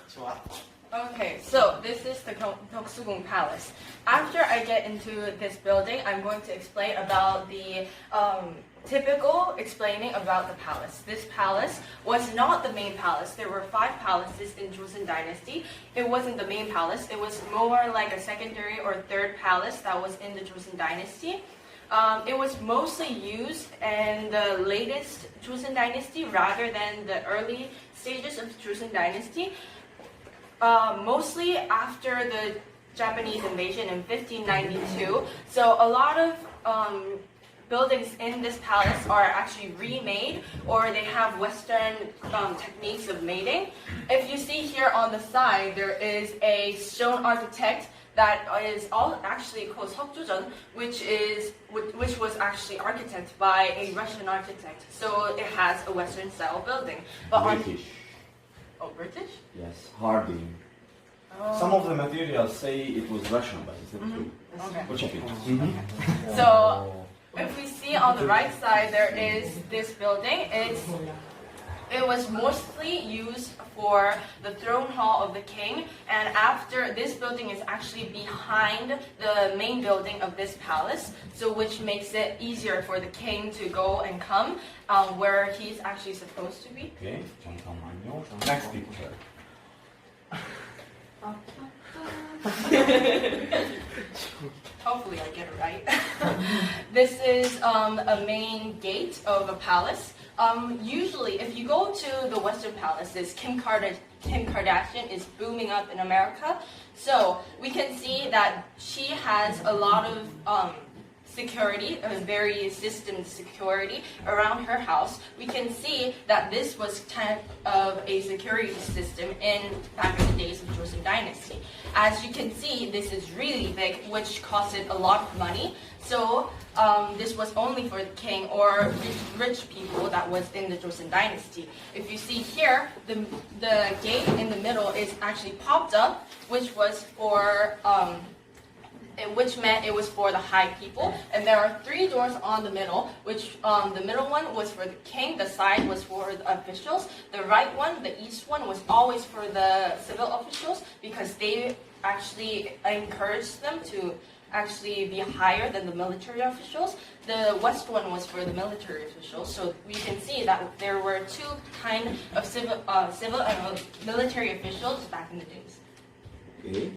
좋아. Okay, so this is the Deoksugung Palace. After I get into this building, I'm going to explain about the typical explaining about the palace. This palace was not the main palace. There were 5 palaces in Joseon Dynasty. It wasn't the main palace. It was more like a secondary or third palace that was in the Joseon Dynasty. It was mostly used in the latest Joseon Dynasty rather than the early stages of Joseon Dynasty. Mostly after the Japanese invasion in 1592. So a lot of buildings in this palace are actually remade, or they have Western techniques of mating. If you see here on the side, there is a stone architect that is all actually called Seokjojeon, which was actually architected by a Russian architect. So it has a Western style building. But British. Oh, British? Yes, Harding. Oh. Some of the materials say it was Russian, but is that true? Okay. We'll check it. So if we see on the right side, there is this building. It was mostly used for the throne hall of the king, and after this building is actually behind the main building of this palace, so which makes it easier for the king to go and come where he's actually supposed to be. Okay, 잠깐만요. Next picture. Hopefully I get it right. This is a main gate of a palace. Usually, if you go to the Western palaces, Kim Kardashian is booming up in America. So we can see that she has a lot of security, a very system security around her house. We can see that this was kind of a security system back in the days of Joseon Dynasty. As you can see, this is really big, which costed a lot of money. So this was only for the king or rich people that was in the Joseon Dynasty. If you see here, the gate in the middle is actually popped up, which meant it was for the high people. And there are 3 doors on the middle, which the middle one was for the king, the side was for the officials, the right one, the east one, was always for the civil officials because they actually encouraged them to actually be higher than the military officials. The west one was for the military officials. So we can see that there were 2 kinds of civil and military officials back in the days. Okay.